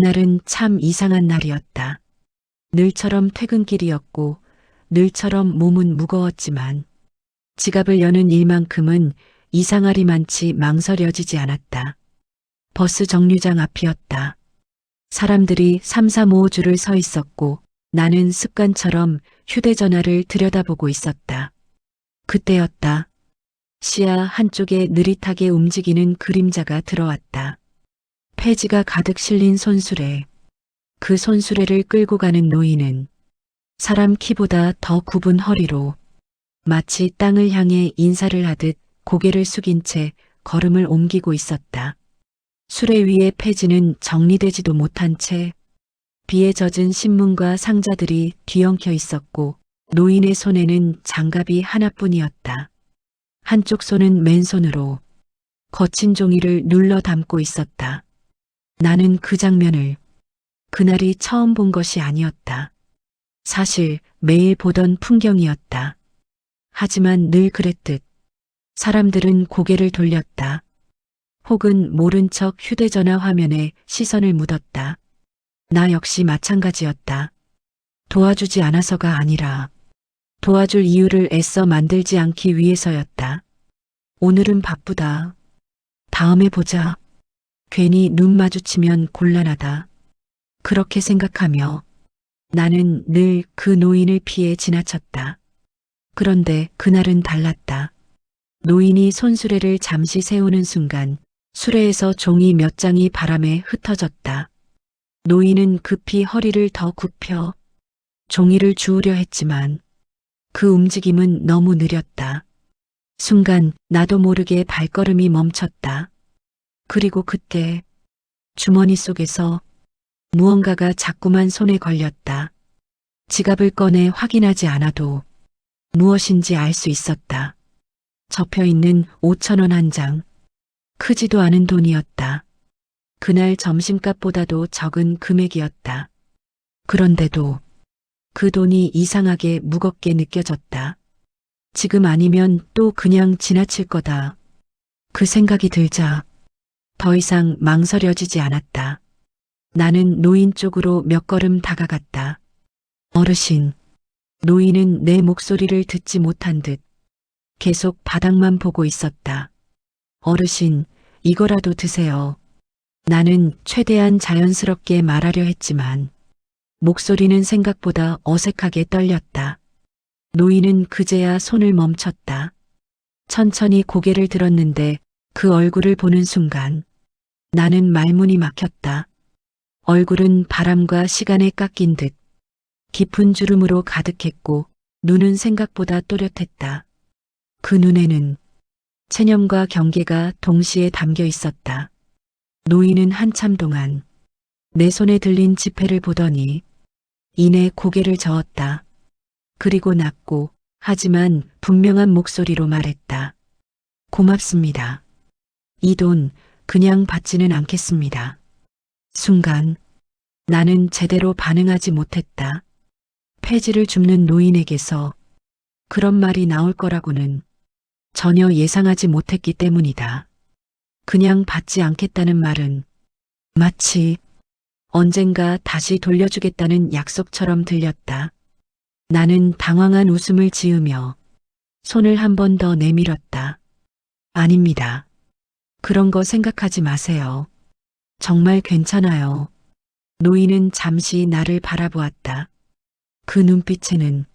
그날은 참 이상한 날이었다. 늘처럼 퇴근길이었고 늘처럼 몸은 무거웠지만 지갑을 여는 일만큼은 이상하리만치 망설여지지 않았다. 버스 정류장 앞이었다. 사람들이 3, 4, 5줄을 서 있었고 나는 습관처럼 휴대전화를 들여다보고 있었다. 그때였다. 시야 한쪽에 느릿하게 움직이는 그림자가 들어왔다. 폐지가 가득 실린 손수레. 그 손수레를 끌고 가는 노인은 사람 키보다 더 굽은 허리로 마치 땅을 향해 인사를 하듯 고개를 숙인 채 걸음을 옮기고 있었다. 수레 위의 폐지는 정리되지도 못한 채 비에 젖은 신문과 상자들이 뒤엉켜 있었고 노인의 손에는 장갑이 하나뿐이었다. 한쪽 손은 맨손으로 거친 종이를 눌러 담고 있었다. 나는 그 장면을 그날이 처음 본 것이 아니었다. 사실 매일 보던 풍경이었다. 하지만 늘 그랬듯 사람들은 고개를 돌렸다. 혹은 모른 척 휴대전화 화면에 시선을 묻었다. 나 역시 마찬가지였다. 도와주지 않아서가 아니라 도와줄 이유를 애써 만들지 않기 위해서였다. 오늘은 바쁘다. 다음에 보자. 괜히 눈 마주치면 곤란하다. 그렇게 생각하며 나는 늘 그 노인을 피해 지나쳤다. 그런데 그날은 달랐다. 노인이 손수레를 잠시 세우는 순간 수레에서 종이 몇 장이 바람에 흩어졌다. 노인은 급히 허리를 더 굽혀 종이를 주우려 했지만 그 움직임은 너무 느렸다. 순간 나도 모르게 발걸음이 멈췄다. 그리고 그때 주머니 속에서 무언가가 자꾸만 손에 걸렸다. 지갑을 꺼내 확인하지 않아도 무엇인지 알 수 있었다. 접혀있는 5,000원 한 장. 크지도 않은 돈이었다. 그날 점심값보다도 적은 금액이었다. 그런데도 그 돈이 이상하게 무겁게 느껴졌다. 지금 아니면 또 그냥 지나칠 거다. 그 생각이 들자 더 이상 망설여지지 않았다. 나는 노인 쪽으로 몇 걸음 다가갔다. 어르신. 노인은 내 목소리를 듣지 못한 듯 계속 바닥만 보고 있었다. 어르신, 이거라도 드세요. 나는 최대한 자연스럽게 말하려 했지만 목소리는 생각보다 어색하게 떨렸다. 노인은 그제야 손을 멈췄다. 천천히 고개를 들었는데 그 얼굴을 보는 순간 나는 말문이 막혔다. 얼굴은 바람과 시간에 깎인 듯 깊은 주름으로 가득했고 눈은 생각보다 또렷했다. 그 눈에는 체념과 경계가 동시에 담겨 있었다. 노인은 한참 동안 내 손에 들린 지폐를 보더니 이내 고개를 저었다. 그리고 낮고 하지만 분명한 목소리로 말했다. 고맙습니다. 이 돈 그냥 받지는 않겠습니다. 순간 나는 제대로 반응하지 못했다. 폐지를 줍는 노인에게서 그런 말이 나올 거라고는 전혀 예상하지 못했기 때문이다. 그냥 받지 않겠다는 말은 마치 언젠가 다시 돌려주겠다는 약속처럼 들렸다. 나는 당황한 웃음을 지으며 손을 한 번 더 내밀었다. 아닙니다. 그런 거 생각하지 마세요. 정말 괜찮아요. 노인은 잠시 나를 바라보았다. 그 눈빛에는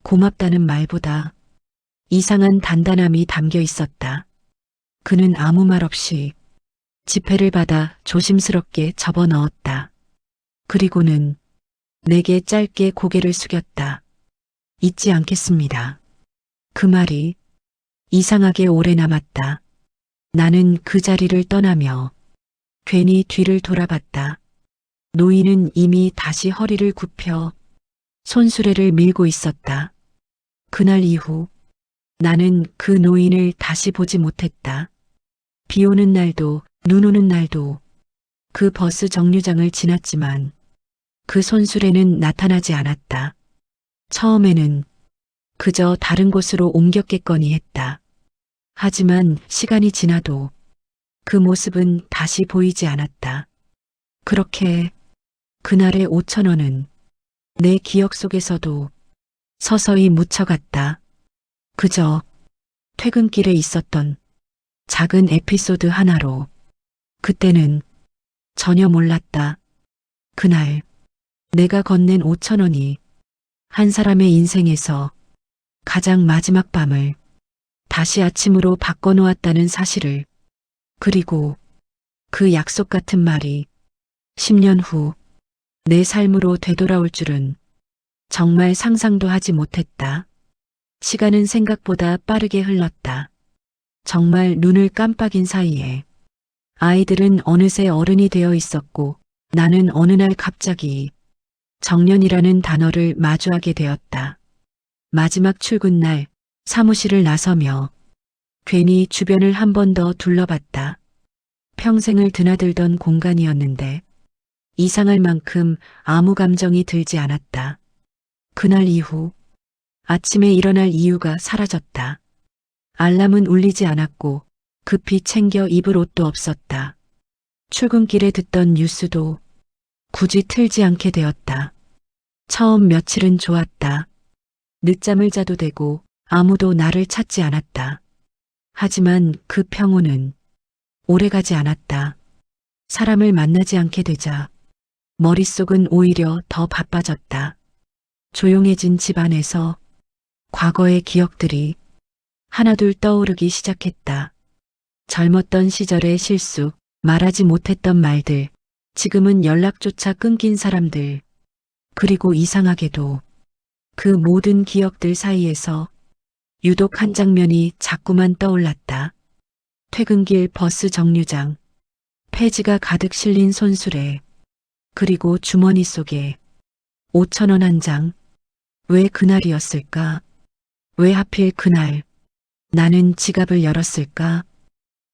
고맙다는 말보다 이상한 단단함이 담겨 있었다. 그는 아무 말 없이 지폐를 받아 조심스럽게 접어 넣었다. 그리고는 내게 짧게 고개를 숙였다. 잊지 않겠습니다. 그 말이 이상하게 오래 남았다. 나는 그 자리를 떠나며 괜히 뒤를 돌아봤다. 노인은 이미 다시 허리를 굽혀 손수레를 밀고 있었다. 그날 이후 나는 그 노인을 다시 보지 못했다. 비 오는 날도 눈 오는 날도 그 버스 정류장을 지났지만 그 손수레는 나타나지 않았다. 처음에는 그저 다른 곳으로 옮겼겠거니 했다. 하지만 시간이 지나도 그 모습은 다시 보이지 않았다. 그렇게 그날의 5천 원은 내 기억 속에서도 서서히 묻혀갔다. 그저 퇴근길에 있었던 작은 에피소드 하나로. 그때는 전혀 몰랐다. 그날 내가 건넨 5천 원이 한 사람의 인생에서 가장 마지막 밤을 다시 아침으로 바꿔놓았다는 사실을. 그리고 그 약속 같은 말이 10년 후 내 삶으로 되돌아올 줄은 정말 상상도 하지 못했다. 시간은 생각보다 빠르게 흘렀다. 정말 눈을 깜빡인 사이에 아이들은 어느새 어른이 되어 있었고 나는 어느 날 갑자기 정년이라는 단어를 마주하게 되었다. 마지막 출근 날 사무실을 나서며 괜히 주변을 한 번 더 둘러봤다. 평생을 드나들던 공간이었는데 이상할 만큼 아무 감정이 들지 않았다. 그날 이후 아침에 일어날 이유가 사라졌다. 알람은 울리지 않았고 급히 챙겨 입을 옷도 없었다. 출근길에 듣던 뉴스도 굳이 틀지 않게 되었다. 처음 며칠은 좋았다. 늦잠을 자도 되고 아무도 나를 찾지 않았다. 하지만 그 평온은 오래가지 않았다. 사람을 만나지 않게 되자 머릿속은 오히려 더 바빠졌다. 조용해진 집 안에서 과거의 기억들이 하나둘 떠오르기 시작했다. 젊었던 시절의 실수, 말하지 못했던 말들, 지금은 연락조차 끊긴 사람들, 그리고 이상하게도 그 모든 기억들 사이에서 유독 한 장면이 자꾸만 떠올랐다. 퇴근길 버스 정류장, 폐지가 가득 실린 손수레, 그리고 주머니 속에 5천 원 한 장. 왜 그날이었을까? 왜 하필 그날 나는 지갑을 열었을까?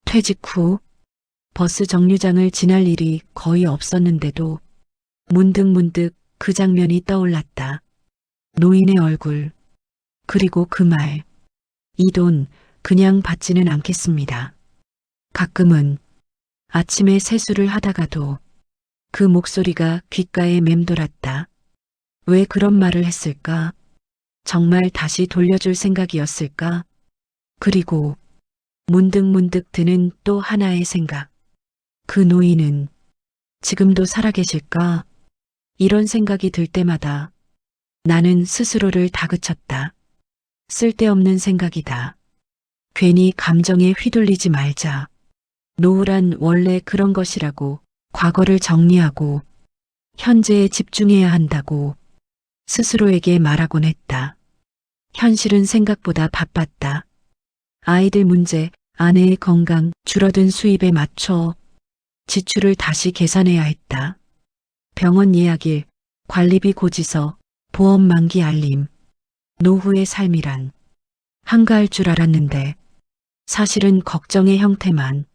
퇴직 후 버스 정류장을 지날 일이 거의 없었는데도 문득 그 장면이 떠올랐다. 노인의 얼굴, 그리고 그 말. 이 돈 그냥 받지는 않겠습니다. 가끔은 아침에 세수를 하다가도 그 목소리가 귓가에 맴돌았다. 왜 그런 말을 했을까? 정말 다시 돌려줄 생각이었을까? 그리고 문득 드는 또 하나의 생각. 그 노인은 지금도 살아계실까? 이런 생각이 들 때마다 나는 스스로를 다그쳤다. 쓸데없는 생각이다. 괜히 감정에 휘둘리지 말자. 노후란 원래 그런 것이라고. 과거를 정리하고 현재에 집중해야 한다고 스스로에게 말하곤 했다. 현실은 생각보다 바빴다. 아이들 문제, 아내의 건강, 줄어든 수입에 맞춰 지출을 다시 계산해야 했다. 병원 예약일, 관리비 고지서, 보험 만기 알림, 노후의 삶이란 한가할 줄 알았는데 사실은 걱정의 형태만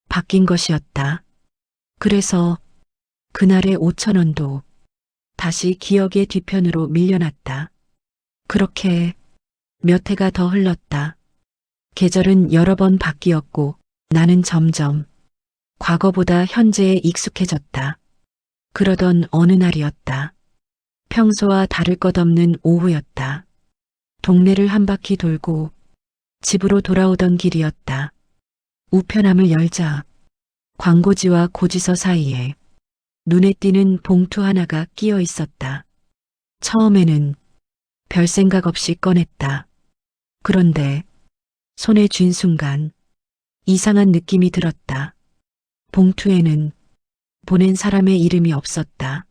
바뀐 것이었다. 그래서 그날의 5천 원도 다시 기억의 뒤편으로 밀려났다. 그렇게 몇 해가 더 흘렀다. 계절은 여러 번 바뀌었고 나는 점점 과거보다 현재에 익숙해졌다. 그러던 어느 날이었다. 평소와 다를 것 없는 오후였다. 동네를 한 바퀴 돌고 집으로 돌아오던 길이었다. 우편함을 열자 광고지와 고지서 사이에 눈에 띄는 봉투 하나가 끼어 있었다. 처음에는 별 생각 없이 꺼냈다. 그런데 손에 쥔 순간 이상한 느낌이 들었다. 봉투에는 보낸 사람의 이름이 없었다.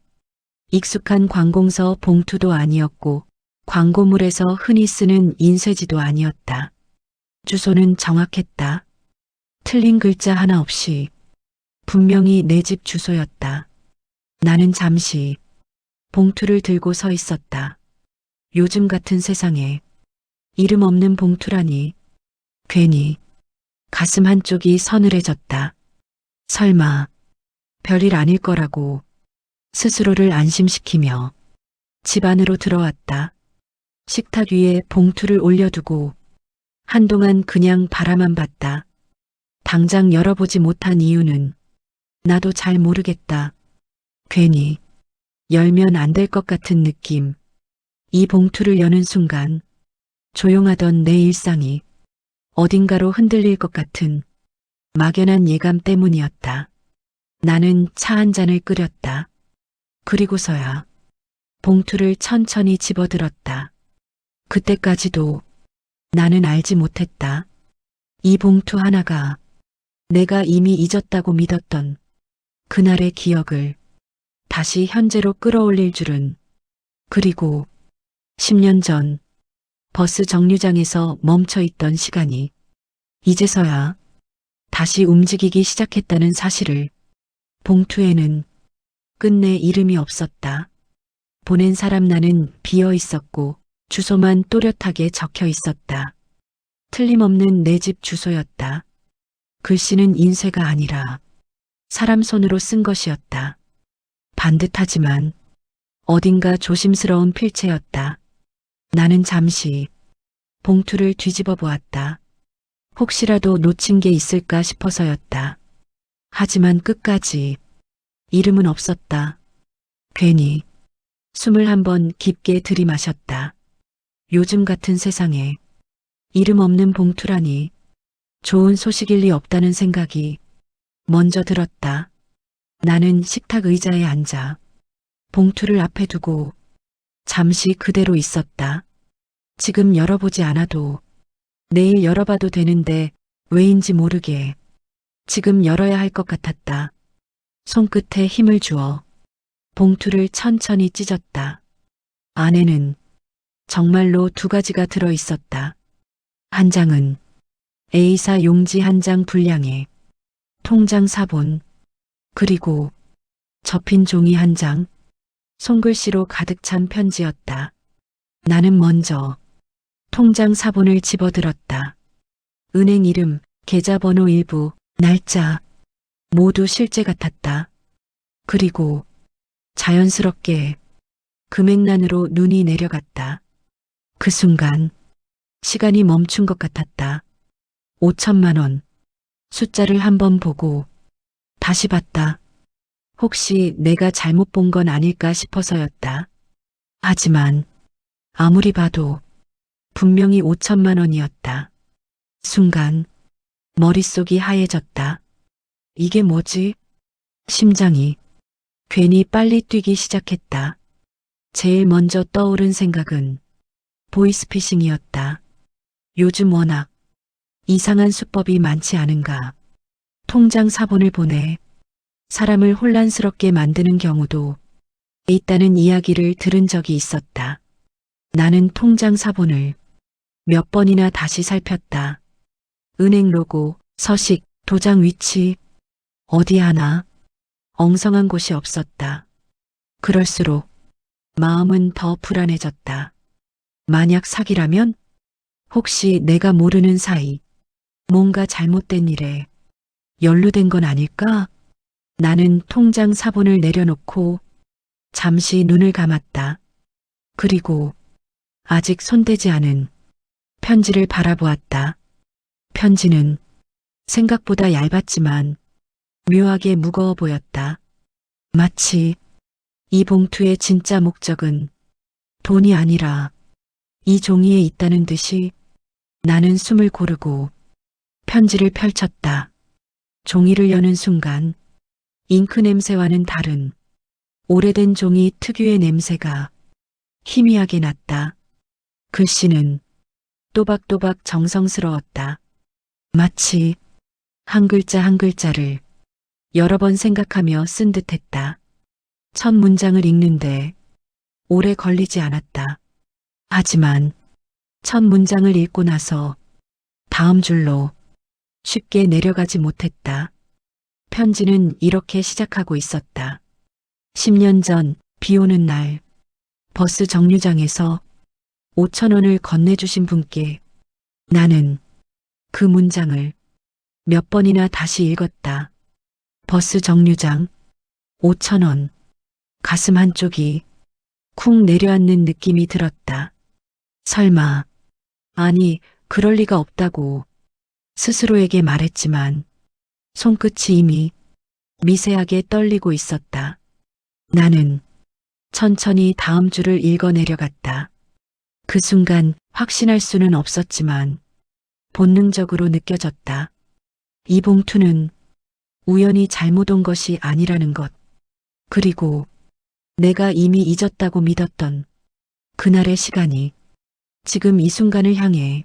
익숙한 관공서 봉투도 아니었고 광고물에서 흔히 쓰는 인쇄지도 아니었다. 주소는 정확했다. 틀린 글자 하나 없이 분명히 내 집 주소였다. 나는 잠시 봉투를 들고 서 있었다. 요즘 같은 세상에 이름 없는 봉투라니. 괜히 가슴 한쪽이 서늘해졌다. 설마 별일 아닐 거라고 스스로를 안심시키며 집 안으로 들어왔다. 식탁 위에 봉투를 올려두고 한동안 그냥 바라만 봤다. 당장 열어보지 못한 이유는 나도 잘 모르겠다. 괜히 열면 안 될 것 같은 느낌. 이 봉투를 여는 순간 조용하던 내 일상이 어딘가로 흔들릴 것 같은 막연한 예감 때문이었다. 나는 차 한 잔을 끓였다. 그리고서야 봉투를 천천히 집어들었다. 그때까지도 나는 알지 못했다. 이 봉투 하나가 내가 이미 잊었다고 믿었던 그날의 기억을 다시 현재로 끌어올릴 줄은. 그리고 10년 전 버스 정류장에서 멈춰 있던 시간이 이제서야 다시 움직이기 시작했다는 사실을. 봉투에는 끝내 이름이 없었다. 보낸 사람 나는 비어 있었고 주소만 또렷하게 적혀 있었다. 틀림없는 내 집 주소였다. 글씨는 인쇄가 아니라 사람 손으로 쓴 것이었다. 반듯하지만 어딘가 조심스러운 필체였다. 나는 잠시 봉투를 뒤집어 보았다. 혹시라도 놓친 게 있을까 싶어서였다. 하지만 끝까지 이름은 없었다. 괜히 숨을 한번 깊게 들이마셨다. 요즘 같은 세상에 이름 없는 봉투라니 좋은 소식일 리 없다는 생각이 먼저 들었다. 나는 식탁 의자에 앉아 봉투를 앞에 두고 잠시 그대로 있었다. 지금 열어보지 않아도 내일 열어봐도 되는데 왜인지 모르게 지금 열어야 할 것 같았다. 손끝에 힘을 주어 봉투를 천천히 찢었다. 안에는 정말로 두 가지가 들어 있었다. 한 장은 A사 용지 한 장 분량의 통장 사본, 그리고 접힌 종이 한 장, 손글씨로 가득 찬 편지였다. 나는 먼저 통장 사본을 집어들었다. 은행 이름, 계좌번호 일부, 날짜 모두 실제 같았다. 그리고 자연스럽게 금액란으로 눈이 내려갔다. 그 순간 시간이 멈춘 것 같았다. 5천만 원. 숫자를 한번 보고 다시 봤다. 혹시 내가 잘못 본 건 아닐까 싶어서였다. 하지만 아무리 봐도 분명히 5천만 원이었다. 순간 머릿속이 하얘졌다. 이게 뭐지? 심장이 괜히 빨리 뛰기 시작했다. 제일 먼저 떠오른 생각은 보이스피싱이었다. 요즘 워낙 이상한 수법이 많지 않은가. 통장 사본을 보내 사람을 혼란스럽게 만드는 경우도 있다는 이야기를 들은 적이 있었다. 나는 통장 사본을 몇 번이나 다시 살폈다. 은행 로고, 서식, 도장 위치, 어디 하나 엉성한 곳이 없었다. 그럴수록 마음은 더 불안해졌다. 만약 사기라면? 혹시 내가 모르는 사이 뭔가 잘못된 일에 연루된 건 아닐까? 나는 통장 사본을 내려놓고 잠시 눈을 감았다. 그리고 아직 손대지 않은 편지를 바라보았다. 편지는 생각보다 얇았지만 묘하게 무거워 보였다. 마치 이 봉투의 진짜 목적은 돈이 아니라 이 종이에 있다는 듯이. 나는 숨을 고르고 편지를 펼쳤다. 종이를 여는 순간 잉크 냄새와는 다른 오래된 종이 특유의 냄새가 희미하게 났다. 글씨는 또박또박 정성스러웠다. 마치 한 글자 한 글자를 여러 번 생각하며 쓴 듯했다. 첫 문장을 읽는데 오래 걸리지 않았다. 하지만 첫 문장을 읽고 나서 다음 줄로 쉽게 내려가지 못했다. 편지는 이렇게 시작하고 있었다. 10년 전 비 오는 날 버스 정류장에서 5천 원을 건네주신 분께. 나는 그 문장을 몇 번이나 다시 읽었다. 버스 정류장 5천 원. 가슴 한쪽이 쿵 내려앉는 느낌이 들었다. 설마, 아니, 그럴 리가 없다고 스스로에게 말했지만 손끝이 이미 미세하게 떨리고 있었다. 나는 천천히 다음 줄을 읽어 내려갔다. 그 순간 확신할 수는 없었지만 본능적으로 느껴졌다. 이 봉투는 우연히 잘못 온 것이 아니라는 것. 그리고 내가 이미 잊었다고 믿었던 그날의 시간이 지금 이 순간을 향해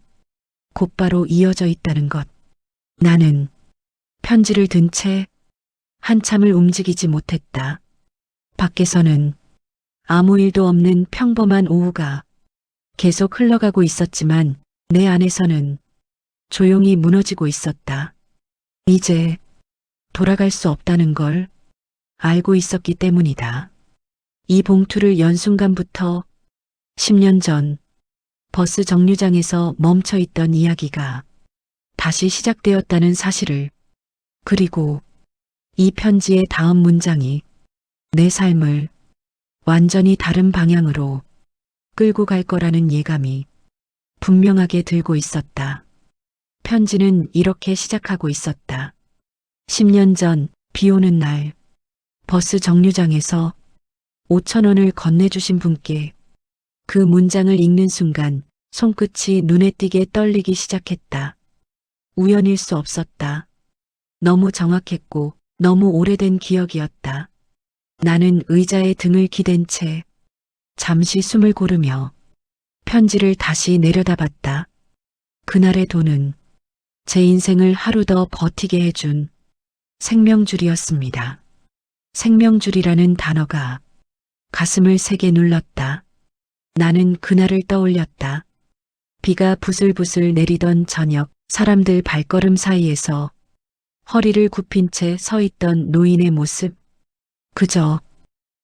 곧바로 이어져 있다는 것. 나는 편지를 든 채 한참을 움직이지 못했다. 밖에서는 아무 일도 없는 평범한 오후가 계속 흘러가고 있었지만 내 안에서는 조용히 무너지고 있었다. 이제 돌아갈 수 없다는 걸 알고 있었기 때문이다. 이 봉투를 연 순간부터 10년 전 버스 정류장에서 멈춰 있던 이야기가 다시 시작되었다는 사실을, 그리고 이 편지의 다음 문장이 내 삶을 완전히 다른 방향으로 끌고 갈 거라는 예감이 분명하게 들고 있었다. 편지는 이렇게 시작하고 있었다. 10년 전 비 오는 날 버스 정류장에서 5천 원을 건네주신 분께. 그 문장을 읽는 순간 손끝이 눈에 띄게 떨리기 시작했다. 우연일 수 없었다. 너무 정확했고 너무 오래된 기억이었다. 나는 의자에 등을 기댄 채 잠시 숨을 고르며 편지를 다시 내려다봤다. 그날의 돈은 제 인생을 하루 더 버티게 해준 생명줄이었습니다. 생명줄이라는 단어가 가슴을 세게 눌렀다. 나는 그날을 떠올렸다. 비가 부슬부슬 내리던 저녁, 사람들 발걸음 사이에서 허리를 굽힌 채 서 있던 노인의 모습. 그저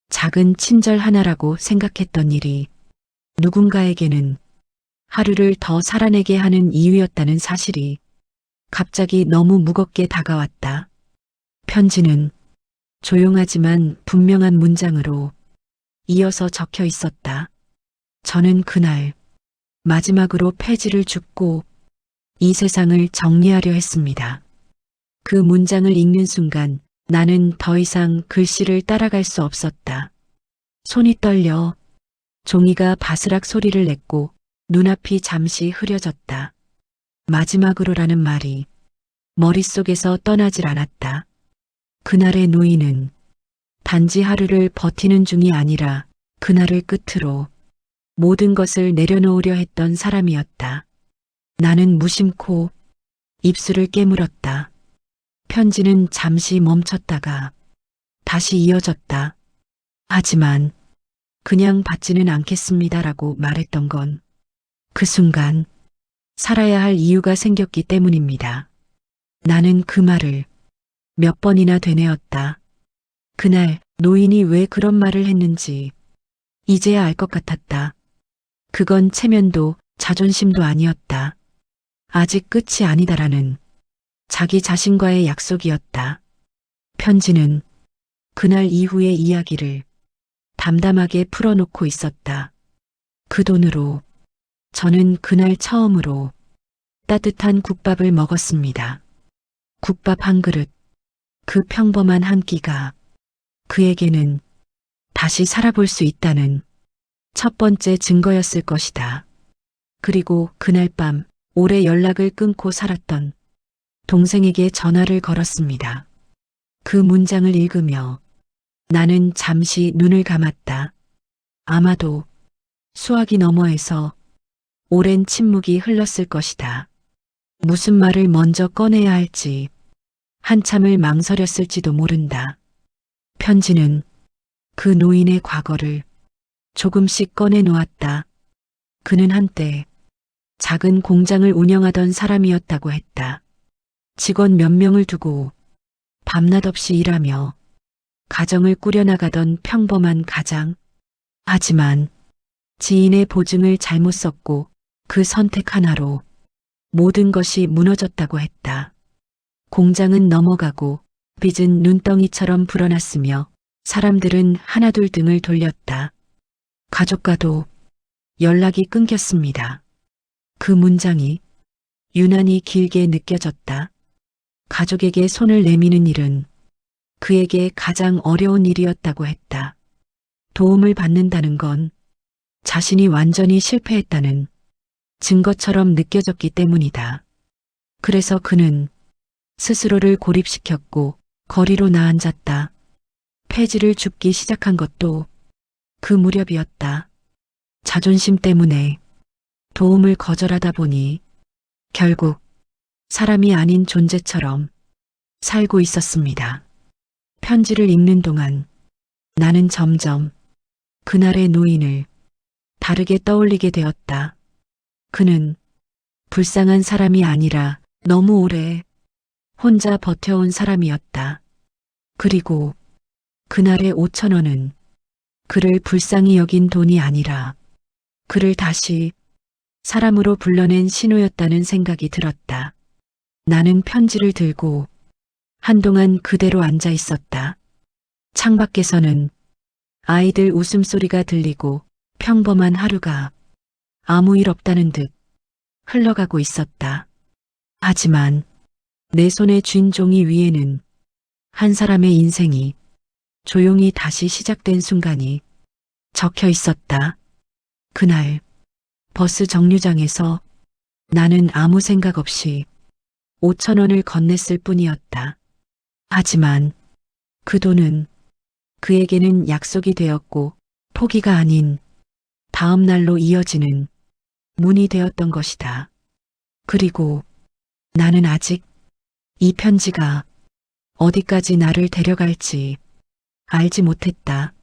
작은 친절 하나라고 생각했던 일이 누군가에게는 하루를 더 살아내게 하는 이유였다는 사실이 갑자기 너무 무겁게 다가왔다. 편지는 조용하지만 분명한 문장으로 이어서 적혀 있었다. 저는 그날 마지막으로 폐지를 줍고 이 세상을 정리하려 했습니다. 그 문장을 읽는 순간 나는 더 이상 글씨를 따라갈 수 없었다. 손이 떨려 종이가 바스락 소리를 냈고 눈앞이 잠시 흐려졌다. 마지막으로라는 말이 머릿속에서 떠나질 않았다. 그날의 노인은 단지 하루를 버티는 중이 아니라 그날을 끝으로 모든 것을 내려놓으려 했던 사람이었다. 나는 무심코 입술을 깨물었다. 편지는 잠시 멈췄다가 다시 이어졌다. 하지만 그냥 받지는 않겠습니다라고 말했던 건 그 순간 살아야 할 이유가 생겼기 때문입니다. 나는 그 말을 몇 번이나 되뇌었다. 그날 노인이 왜 그런 말을 했는지 이제야 알 것 같았다. 그건 체면도 자존심도 아니었다. 아직 끝이 아니다라는 자기 자신과의 약속이었다. 편지는 그날 이후의 이야기를 담담하게 풀어놓고 있었다. 그 돈으로 저는 그날 처음으로 따뜻한 국밥을 먹었습니다. 국밥 한 그릇, 그 평범한 한 끼가 그에게는 다시 살아볼 수 있다는 첫 번째 증거였을 것이다. 그리고 그날 밤 오래 연락을 끊고 살았던 동생에게 전화를 걸었습니다. 그 문장을 읽으며 나는 잠시 눈을 감았다. 아마도 수화기 너머에서 오랜 침묵이 흘렀을 것이다. 무슨 말을 먼저 꺼내야 할지 한참을 망설였을지도 모른다. 편지는 그 노인의 과거를 조금씩 꺼내 놓았다. 그는 한때 작은 공장을 운영하던 사람이었다고 했다. 직원 몇 명을 두고 밤낮 없이 일하며 가정을 꾸려나가던 평범한 가장. 하지만 지인의 보증을 잘못 썼고 그 선택 하나로 모든 것이 무너졌다고 했다. 공장은 넘어가고 빚은 눈덩이처럼 불어났으며 사람들은 하나둘 등을 돌렸다. 가족과도 연락이 끊겼습니다. 그 문장이 유난히 길게 느껴졌다. 가족에게 손을 내미는 일은 그에게 가장 어려운 일이었다고 했다. 도움을 받는다는 건 자신이 완전히 실패했다는 증거처럼 느껴졌기 때문이다. 그래서 그는 스스로를 고립시켰고 거리로 나앉았다. 폐지를 줍기 시작한 것도 그 무렵이었다. 자존심 때문에 도움을 거절하다 보니 결국 사람이 아닌 존재처럼 살고 있었습니다. 편지를 읽는 동안 나는 점점 그날의 노인을 다르게 떠올리게 되었다. 그는 불쌍한 사람이 아니라 너무 오래 혼자 버텨온 사람이었다. 그리고 그날의 5천 원은 그를 불쌍히 여긴 돈이 아니라 그를 다시 사람으로 불러낸 신호였다는 생각이 들었다. 나는 편지를 들고 한동안 그대로 앉아 있었다. 창밖에서는 아이들 웃음소리가 들리고 평범한 하루가 아무 일 없다는 듯 흘러가고 있었다. 하지만 내 손에 쥔 종이 위에는 한 사람의 인생이 조용히 다시 시작된 순간이 적혀 있었다. 그날 버스 정류장에서 나는 아무 생각 없이 5천 원을 건넸을 뿐이었다. 하지만 그 돈은 그에게는 약속이 되었고 포기가 아닌 다음 날로 이어지는 문이 되었던 것이다. 그리고 나는 아직 이 편지가 어디까지 나를 데려갈지 알지 못했다.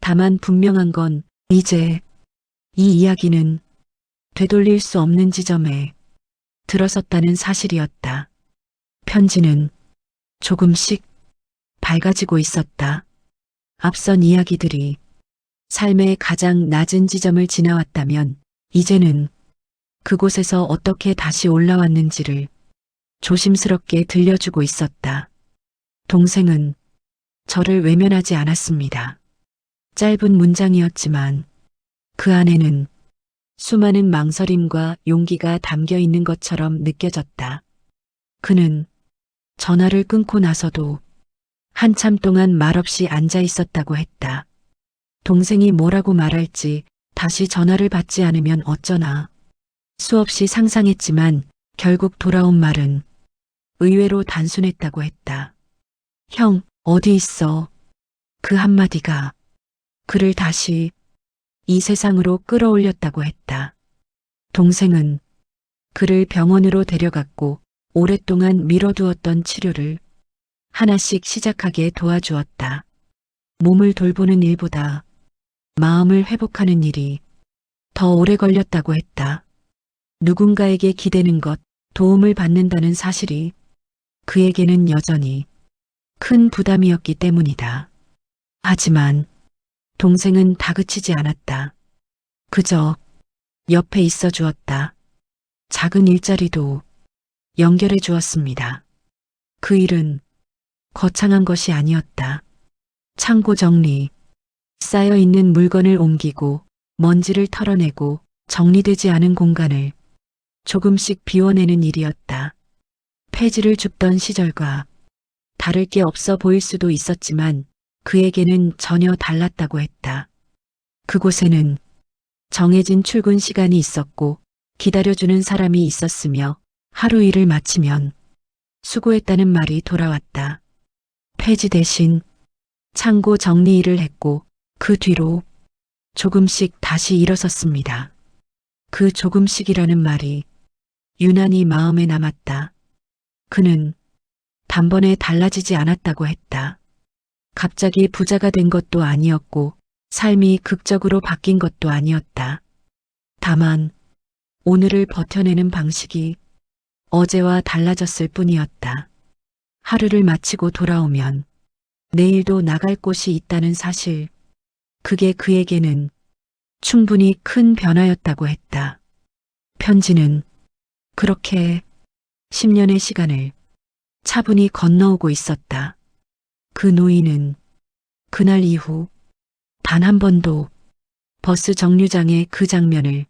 다만 분명한 건 이제 이 이야기는 되돌릴 수 없는 지점에 들어섰다는 사실이었다. 편지는 조금씩 밝아지고 있었다. 앞선 이야기들이 삶의 가장 낮은 지점을 지나왔다면 이제는 그곳에서 어떻게 다시 올라왔는지를 조심스럽게 들려주고 있었다. 동생은 저를 외면하지 않았습니다. 짧은 문장이었지만 그 안에는 수많은 망설임과 용기가 담겨 있는 것처럼 느껴졌다. 그는 전화를 끊고 나서도 한참 동안 말없이 앉아 있었다고 했다. 동생이 뭐라고 말할지, 다시 전화를 받지 않으면 어쩌나. 수없이 상상했지만 결국 돌아온 말은 의외로 단순했다고 했다. 형, 어디 있어? 그 한마디가 그를 다시 이 세상으로 끌어올렸다고 했다. 동생은 그를 병원으로 데려갔고 오랫동안 미뤄두었던 치료를 하나씩 시작하게 도와주었다. 몸을 돌보는 일보다 마음을 회복하는 일이 더 오래 걸렸다고 했다. 누군가에게 기대는 것, 도움을 받는다는 사실이 그에게는 여전히 큰 부담이었기 때문이다. 하지만 동생은 다그치지 않았다. 그저 옆에 있어 주었다. 작은 일자리도 연결해 주었습니다. 그 일은 거창한 것이 아니었다. 창고 정리, 쌓여있는 물건을 옮기고 먼지를 털어내고 정리되지 않은 공간을 조금씩 비워내는 일이었다. 폐지를 줍던 시절과 다를 게 없어 보일 수도 있었지만 그에게는 전혀 달랐다고 했다. 그곳에는 정해진 출근 시간이 있었고 기다려주는 사람이 있었으며 하루 일을 마치면 수고했다는 말이 돌아왔다. 폐지 대신 창고 정리 일을 했고 그 뒤로 조금씩 다시 일어섰습니다. 그 조금씩이라는 말이 유난히 마음에 남았다. 그는 단번에 달라지지 않았다고 했다. 갑자기 부자가 된 것도 아니었고 삶이 극적으로 바뀐 것도 아니었다. 다만 오늘을 버텨내는 방식이 어제와 달라졌을 뿐이었다. 하루를 마치고 돌아오면 내일도 나갈 곳이 있다는 사실, 그게 그에게는 충분히 큰 변화였다고 했다. 편지는 그렇게 10년의 시간을 차분히 건너오고 있었다. 그 노인은 그날 이후 단 한 번도 버스 정류장의 그 장면을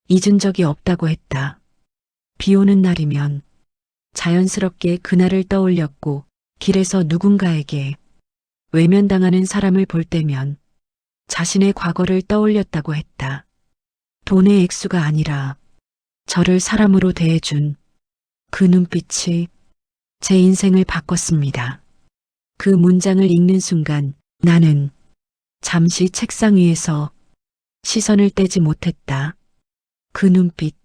잊은 적이 없다고 했다. 비 오는 날이면 자연스럽게 그날을 떠올렸고 길에서 누군가에게 외면당하는 사람을 볼 때면 자신의 과거를 떠올렸다고 했다. 돈의 액수가 아니라 저를 사람으로 대해준 그 눈빛이 제 인생을 바꿨습니다. 그 문장을 읽는 순간 나는 잠시 책상 위에서 시선을 떼지 못했다. 그 눈빛,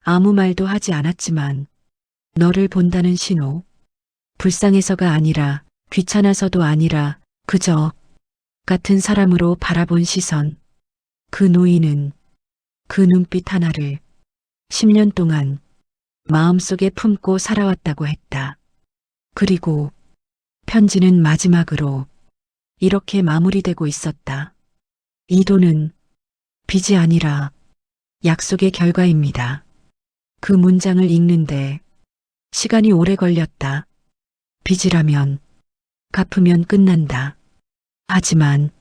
아무 말도 하지 않았지만 너를 본다는 신호, 불쌍해서가 아니라 귀찮아서도 아니라 그저 같은 사람으로 바라본 시선, 그 노인은 그 눈빛 하나를 10년 동안 마음속에 품고 살아왔다고 했다. 그리고 편지는 마지막으로 이렇게 마무리되고 있었다. 이 돈은 빚이 아니라 약속의 결과입니다. 그 문장을 읽는데 시간이 오래 걸렸다. 빚이라면 갚으면 끝난다. 하지만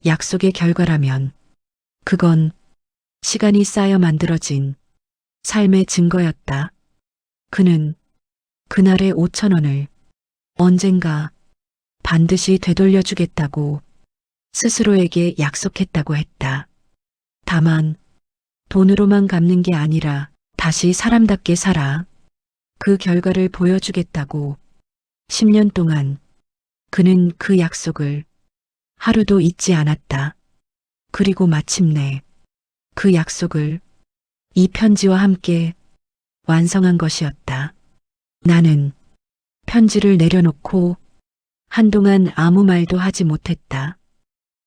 약속의 결과라면 그건 시간이 쌓여 만들어진 삶의 증거였다. 그는 그날의 5천 원을 언젠가 반드시 되돌려주겠다고 스스로에게 약속했다고 했다. 다만 돈으로만 갚는 게 아니라 다시 사람답게 살아 그 결과를 보여주겠다고 10년 동안 그는 그 약속을 하루도 잊지 않았다. 그리고 마침내 그 약속을 이 편지와 함께 완성한 것이었다. 나는 편지를 내려놓고 한동안 아무 말도 하지 못했다.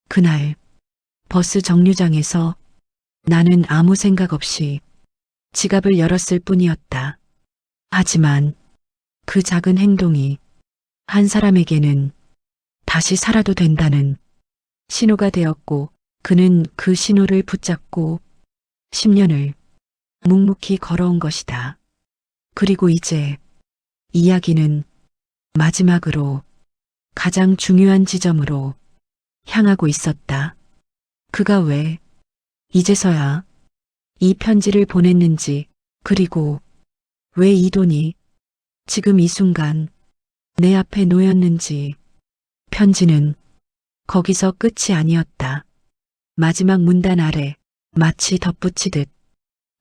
그날 버스 정류장에서 나는 아무 생각 없이 지갑을 열었을 뿐이었다. 하지만 그 작은 행동이 한 사람에게는 다시 살아도 된다는 신호가 되었고 그는 그 신호를 붙잡고 10년을 묵묵히 걸어온 것이다. 그리고 이제 이야기는 마지막으로 가장 중요한 지점으로 향하고 있었다. 그가 왜 이제서야 이 편지를 보냈는지, 그리고 왜 이 돈이 지금 이 순간 내 앞에 놓였는지. 편지는 거기서 끝이 아니었다. 마지막 문단 아래 마치 덧붙이듯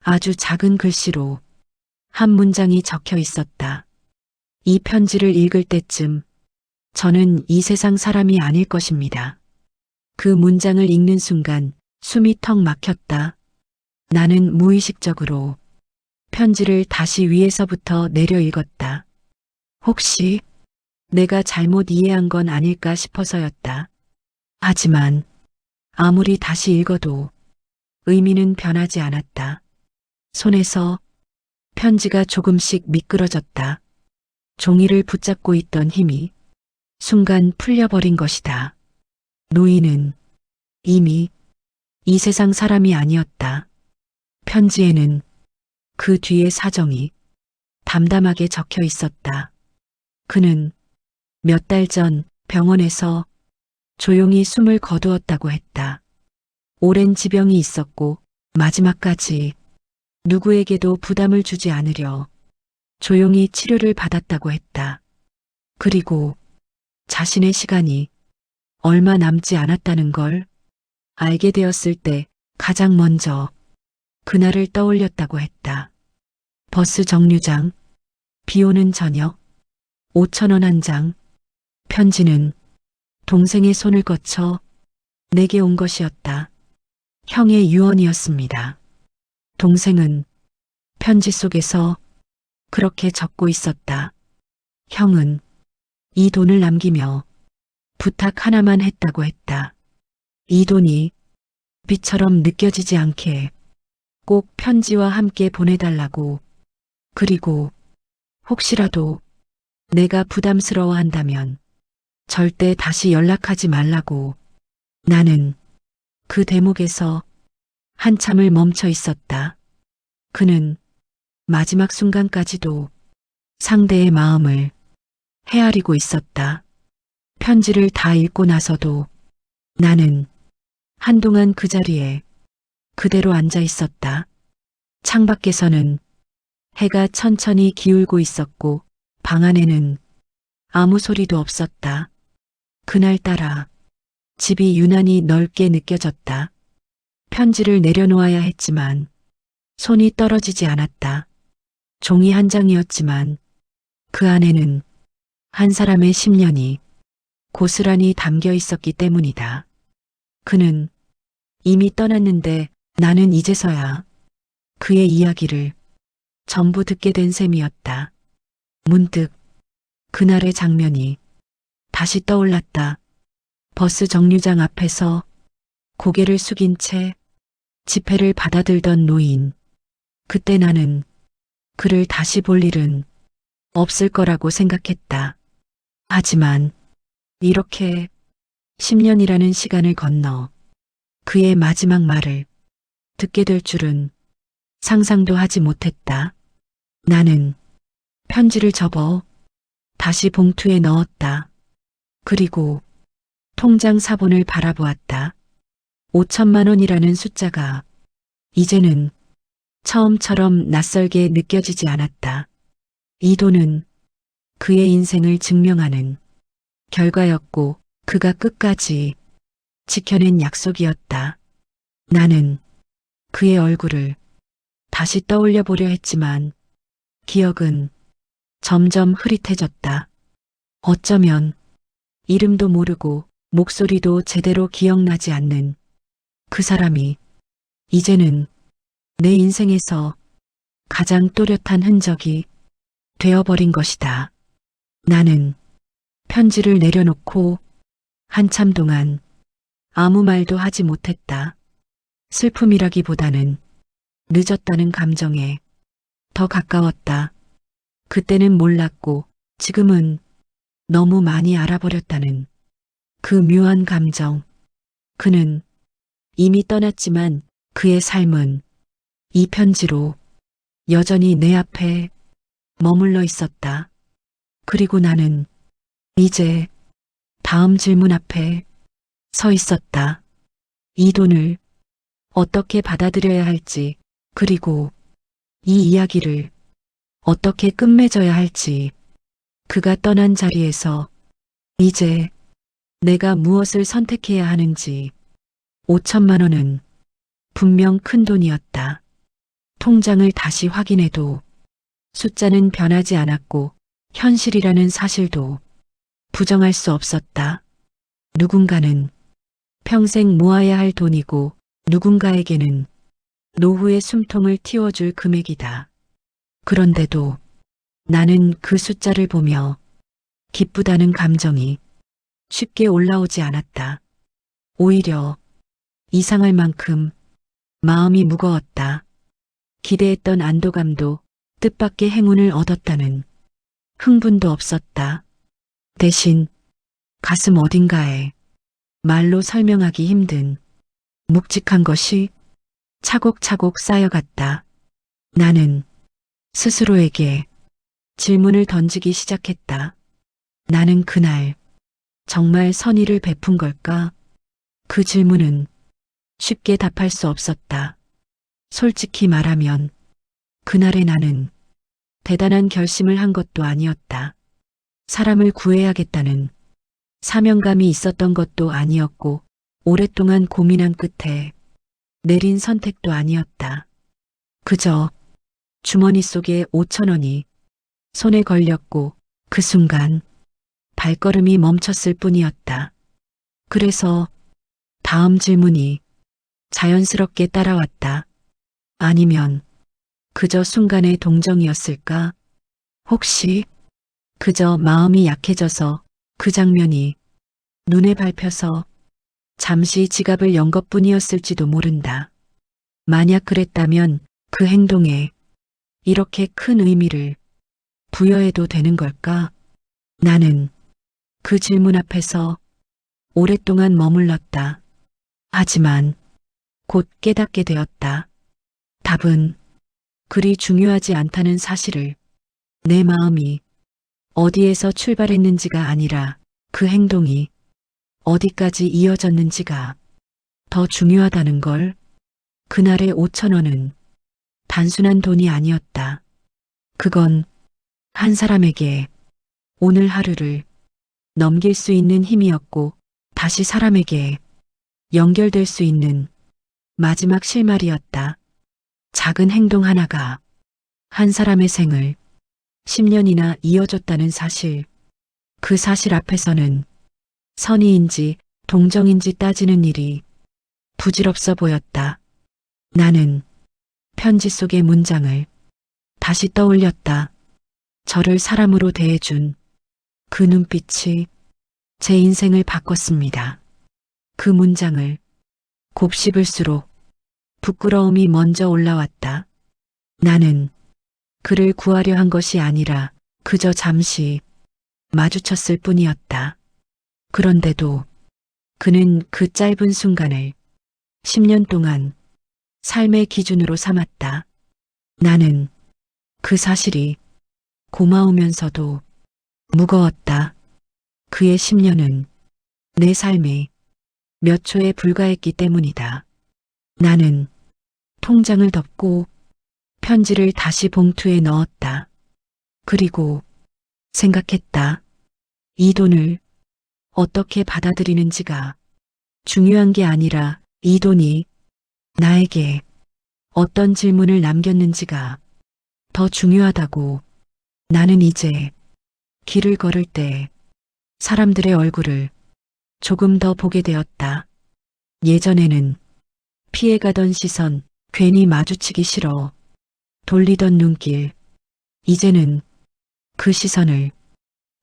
아주 작은 글씨로 한 문장이 적혀 있었다. 이 편지를 읽을 때쯤 저는 이 세상 사람이 아닐 것입니다. 그 문장을 읽는 순간 숨이 턱 막혔다. 나는 무의식적으로 편지를 다시 위에서부터 내려 읽었다. 혹시 내가 잘못 이해한 건 아닐까 싶어서였다. 하지만 아무리 다시 읽어도 의미는 변하지 않았다. 손에서 편지가 조금씩 미끄러졌다. 종이를 붙잡고 있던 힘이 순간 풀려버린 것이다. 노인은 이미 이 세상 사람이 아니었다. 편지에는 그 뒤의 사정이 담담하게 적혀 있었다. 그는 몇 달 전 병원에서 조용히 숨을 거두었다고 했다. 오랜 지병이 있었고 마지막까지 누구에게도 부담을 주지 않으려 조용히 치료를 받았다고 했다. 그리고 자신의 시간이 얼마 남지 않았다는 걸 알게 되었을 때 가장 먼저 그날을 떠올렸다고 했다. 버스 정류장, 비 오는 저녁, 5천 원 한 장, 편지는 동생의 손을 거쳐 내게 온 것이었다. 형의 유언이었습니다. 동생은 편지 속에서 그렇게 적고 있었다. 형은 이 돈을 남기며 부탁 하나만 했다고 했다. 이 돈이 빚처럼 느껴지지 않게 꼭 편지와 함께 보내달라고. 그리고 혹시라도 내가 부담스러워한다면 절대 다시 연락하지 말라고. 나는 그 대목에서 한참을 멈춰 있었다. 그는 마지막 순간까지도 상대의 마음을 헤아리고 있었다. 편지를 다 읽고 나서도 나는 한동안 그 자리에 그대로 앉아 있었다. 창밖에서는 해가 천천히 기울고 있었고 방 안에는 아무 소리도 없었다. 그날따라 집이 유난히 넓게 느껴졌다. 편지를 내려놓아야 했지만 손이 떨어지지 않았다. 종이 한 장이었지만 그 안에는 한 사람의 10년이 고스란히 담겨 있었기 때문이다. 그는 이미 떠났는데 나는 이제서야 그의 이야기를 전부 듣게 된 셈이었다. 문득 그날의 장면이 다시 떠올랐다. 버스 정류장 앞에서 고개를 숙인 채 지폐를 받아들던 노인. 그때 나는 그를 다시 볼 일은 없을 거라고 생각했다. 하지만 이렇게 10년이라는 시간을 건너 그의 마지막 말을 듣게 될 줄은 상상도 하지 못했다. 나는 편지를 접어 다시 봉투에 넣었다. 그리고 통장 사본을 바라보았다. 5천만 원이라는 숫자가 이제는 처음처럼 낯설게 느껴지지 않았다. 이 돈은 그의 인생을 증명하는 결과였고 그가 끝까지 지켜낸 약속이었다. 나는 그의 얼굴을 다시 떠올려 보려 했지만 기억은 점점 흐릿해졌다. 어쩌면 이름도 모르고 목소리도 제대로 기억나지 않는 그 사람이 이제는 내 인생에서 가장 또렷한 흔적이 되어버린 것이다. 나는 편지를 내려놓고 한참 동안 아무 말도 하지 못했다. 슬픔이라기보다는 늦었다는 감정에 더 가까웠다. 그때는 몰랐고 지금은 너무 많이 알아버렸다는 그 묘한 감정. 그는 이미 떠났지만 그의 삶은 이 편지로 여전히 내 앞에 머물러 있었다. 그리고 나는 이제 다음 질문 앞에 서 있었다. 이 돈을 어떻게 받아들여야 할지, 그리고 이 이야기를 어떻게 끝맺어야 할지, 그가 떠난 자리에서 이제 내가 무엇을 선택해야 하는지. 5천만 원은 분명 큰 돈이었다. 통장을 다시 확인해도 숫자는 변하지 않았고 현실이라는 사실도 부정할 수 없었다. 누군가는 평생 모아야 할 돈이고 누군가에게는 노후의 숨통을 틔워줄 금액이다. 그런데도 나는 그 숫자를 보며 기쁘다는 감정이 쉽게 올라오지 않았다. 오히려 이상할 만큼 마음이 무거웠다. 기대했던 안도감도 뜻밖의 행운을 얻었다는 흥분도 없었다. 대신 가슴 어딘가에 말로 설명하기 힘든 묵직한 것이 차곡차곡 쌓여갔다. 나는 스스로에게 질문을 던지기 시작했다. 나는 그날 정말 선의를 베푼 걸까? 그 질문은 쉽게 답할 수 없었다. 솔직히 말하면 그날의 나는 대단한 결심을 한 것도 아니었다. 사람을 구해야겠다는 사명감이 있었던 것도 아니었고 오랫동안 고민한 끝에 내린 선택도 아니었다. 그저 주머니 속에 5천 원이 손에 걸렸고 그 순간 발걸음이 멈췄을 뿐이었다. 그래서 다음 질문이 자연스럽게 따라왔다. 아니면 그저 순간의 동정이었을까? 혹시 그저 마음이 약해져서 그 장면이 눈에 밟혀서 잠시 지갑을 연 것뿐이었을지도 모른다. 만약 그랬다면 그 행동에 이렇게 큰 의미를 부여해도 되는 걸까? 나는 그 질문 앞에서 오랫동안 머물렀다. 하지만 곧 깨닫게 되었다. 답은 그리 중요하지 않다는 사실을. 내 마음이 어디에서 출발했는지가 아니라 그 행동이 어디까지 이어졌는지가 더 중요하다는 걸. 그날의 5천 원은 단순한 돈이 아니었다. 그건 한 사람에게 오늘 하루를 넘길 수 있는 힘이었고 다시 사람에게 연결될 수 있는 마지막 실마리였다. 작은 행동 하나가 한 사람의 생을 10년이나 이어줬다는 사실, 그 사실 앞에서는 선의인지 동정인지 따지는 일이 부질없어 보였다. 나는 편지 속의 문장을 다시 떠올렸다. 저를 사람으로 대해준 그 눈빛이 제 인생을 바꿨습니다. 그 문장을 곱씹을수록 부끄러움이 먼저 올라왔다. 나는 그를 구하려 한 것이 아니라 그저 잠시 마주쳤을 뿐이었다. 그런데도 그는 그 짧은 순간을 10년 동안 삶의 기준으로 삼았다. 나는 그 사실이 고마우면서도 무거웠다. 그의 10년은 내 삶에 몇 초에 불과했기 때문이다. 나는 통장을 덮고 편지를 다시 봉투에 넣었다. 그리고 생각했다. 이 돈을 어떻게 받아들이는지가 중요한 게 아니라 이 돈이 나에게 어떤 질문을 남겼는지가 더 중요하다고. 나는 이제 길을 걸을 때 사람들의 얼굴을 조금 더 보게 되었다. 예전에는 피해가던 시선, 괜히 마주치기 싫어 돌리던 눈길, 이제는 그 시선을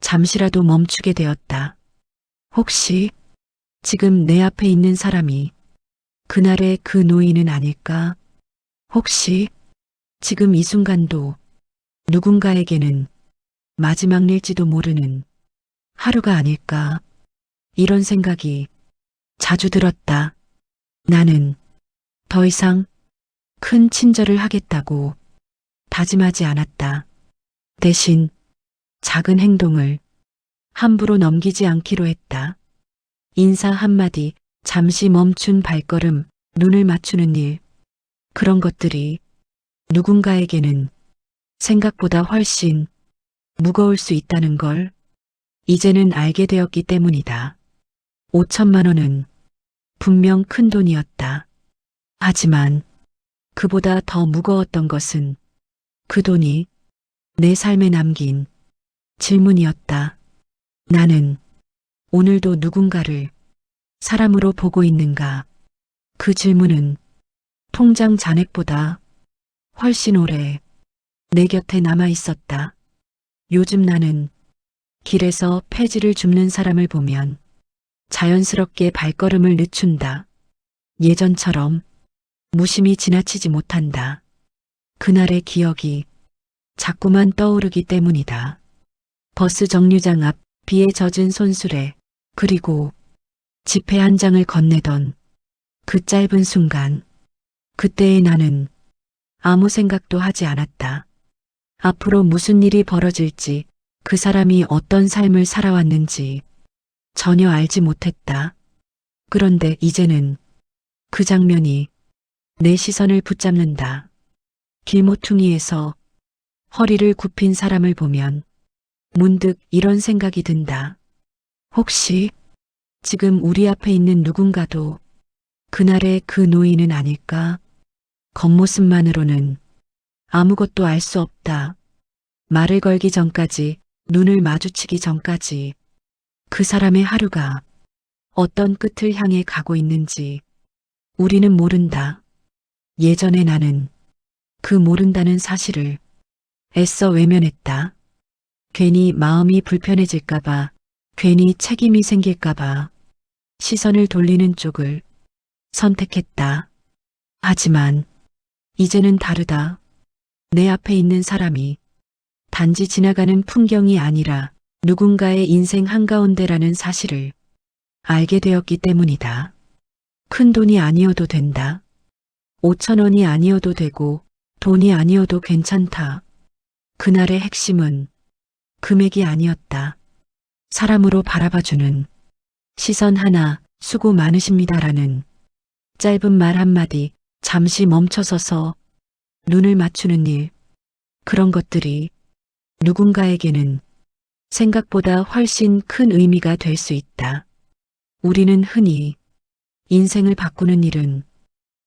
잠시라도 멈추게 되었다. 혹시 지금 내 앞에 있는 사람이 그날의 그 노인은 아닐까? 혹시 지금 이 순간도 누군가에게는 마지막 일지도 모르는 하루가 아닐까? 이런 생각이 자주 들었다. 나는 더 이상 큰 친절을 하겠다고 다짐하지 않았다. 대신 작은 행동을 함부로 넘기지 않기로 했다. 인사 한마디, 잠시 멈춘 발걸음, 눈을 맞추는 일, 그런 것들이 누군가에게는 생각보다 훨씬 무거울 수 있다는 걸 이제는 알게 되었기 때문이다. 5천만 원은 분명 큰 돈이었다. 하지만 그보다 더 무거웠던 것은 그 돈이 내 삶에 남긴 질문이었다. 나는 오늘도 누군가를 사람으로 보고 있는가? 그 질문은 통장 잔액보다 훨씬 오래 내 곁에 남아 있었다. 요즘 나는 길에서 폐지를 줍는 사람을 보면 자연스럽게 발걸음을 늦춘다. 예전처럼 무심히 지나치지 못한다. 그날의 기억이 자꾸만 떠오르기 때문이다. 버스 정류장 앞 비에 젖은 손수레, 그리고 지폐 한 장을 건네던 그 짧은 순간, 그때의 나는 아무 생각도 하지 않았다. 앞으로 무슨 일이 벌어질지, 그 사람이 어떤 삶을 살아왔는지 전혀 알지 못했다. 그런데 이제는 그 장면이 내 시선을 붙잡는다. 길모퉁이에서 허리를 굽힌 사람을 보면 문득 이런 생각이 든다. 혹시 지금 우리 앞에 있는 누군가도 그날의 그 노인은 아닐까? 겉모습만으로는 아무것도 알 수 없다. 말을 걸기 전까지, 눈을 마주치기 전까지 그 사람의 하루가 어떤 끝을 향해 가고 있는지 우리는 모른다. 예전에 나는 그 모른다는 사실을 애써 외면했다. 괜히 마음이 불편해질까봐, 괜히 책임이 생길까봐 시선을 돌리는 쪽을 선택했다. 하지만 이제는 다르다. 내 앞에 있는 사람이 단지 지나가는 풍경이 아니라 누군가의 인생 한가운데라는 사실을 알게 되었기 때문이다. 큰 돈이 아니어도 된다. 5천 원이 아니어도 되고 돈이 아니어도 괜찮다. 그날의 핵심은 금액이 아니었다. 사람으로 바라봐주는 시선 하나, 수고 많으십니다라는 짧은 말 한마디, 잠시 멈춰서서 눈을 맞추는 일, 그런 것들이 누군가에게는 생각보다 훨씬 큰 의미가 될 수 있다. 우리는 흔히 인생을 바꾸는 일은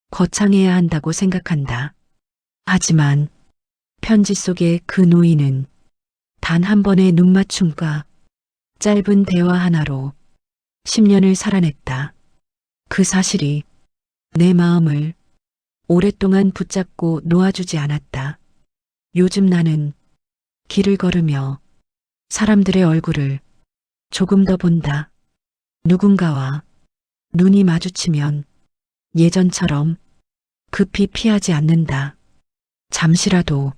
거창해야 한다고 생각한다. 하지만 편지 속의 그 노인은 단 한 번의 눈맞춤과 짧은 대화 하나로 10년을 살아냈다. 그 사실이 내 마음을 오랫동안 붙잡고 놓아주지 않았다. 요즘 나는 길을 걸으며 사람들의 얼굴을 조금 더 본다. 누군가와 눈이 마주치면 예전처럼 급히 피하지 않는다. 잠시라도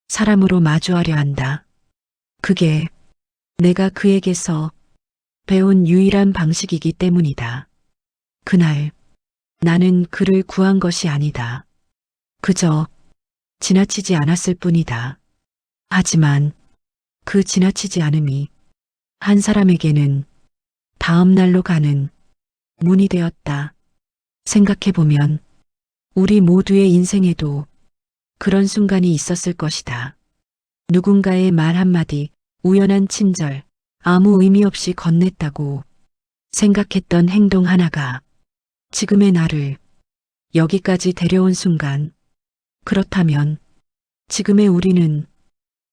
사람으로 마주하려 한다. 그게 내가 그에게서 배운 유일한 방식이기 때문이다. 그날 나는 그를 구한 것이 아니다. 그저 지나치지 않았을 뿐이다. 하지만 그 지나치지 않음이 한 사람에게는 다음 날로 가는 문이 되었다. 생각해보면 우리 모두의 인생에도 그런 순간이 있었을 것이다. 누군가의 말 한마디, 우연한 친절, 아무 의미 없이 건넸다고 생각했던 행동 하나가 지금의 나를 여기까지 데려온 순간, 그렇다면 지금의 우리는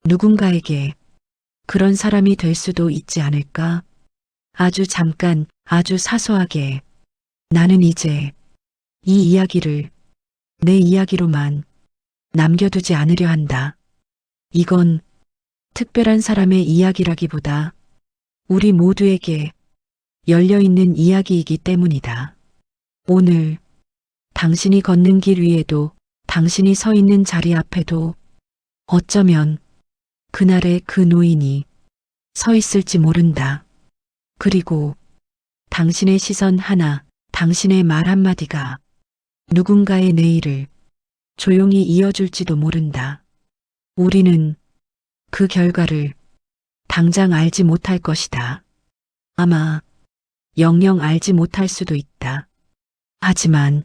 누군가에게 그런 사람이 될 수도 있지 않을까? 아주 잠깐, 아주 사소하게 나는 이제 이 이야기를 내 이야기로만 남겨두지 않으려 한다. 이건 특별한 사람의 이야기라기보다 우리 모두에게 열려있는 이야기이기 때문이다. 오늘 당신이 걷는 길 위에도 당신이 서 있는 자리 앞에도 어쩌면 그날의 그 노인이 서 있을지 모른다. 그리고 당신의 시선 하나, 당신의 말 한마디가 누군가의 내일을 조용히 이어줄지도 모른다. 우리는 그 결과를 당장 알지 못할 것이다. 아마 영영 알지 못할 수도 있다. 하지만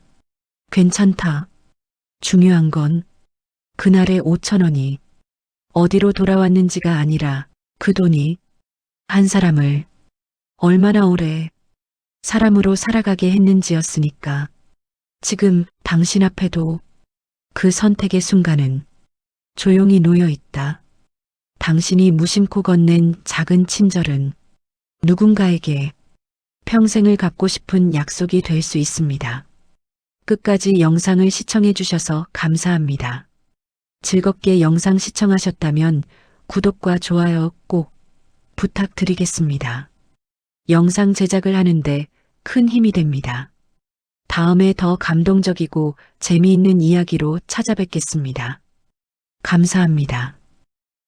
괜찮다. 중요한 건 그날의 5,000원이 어디로 돌아왔는지가 아니라 그 돈이 한 사람을 얼마나 오래 사람으로 살아가게 했는지였으니까. 지금 당신 앞에도 그 선택의 순간은 조용히 놓여 있다. 당신이 무심코 건넨 작은 친절은 누군가에게 평생을 갖고 싶은 약속이 될 수 있습니다. 끝까지 영상을 시청해 주셔서 감사합니다. 즐겁게 영상 시청하셨다면 구독과 좋아요 꼭 부탁드리겠습니다. 영상 제작을 하는데 큰 힘이 됩니다. 다음에 더 감동적이고 재미있는 이야기로 찾아뵙겠습니다. 감사합니다.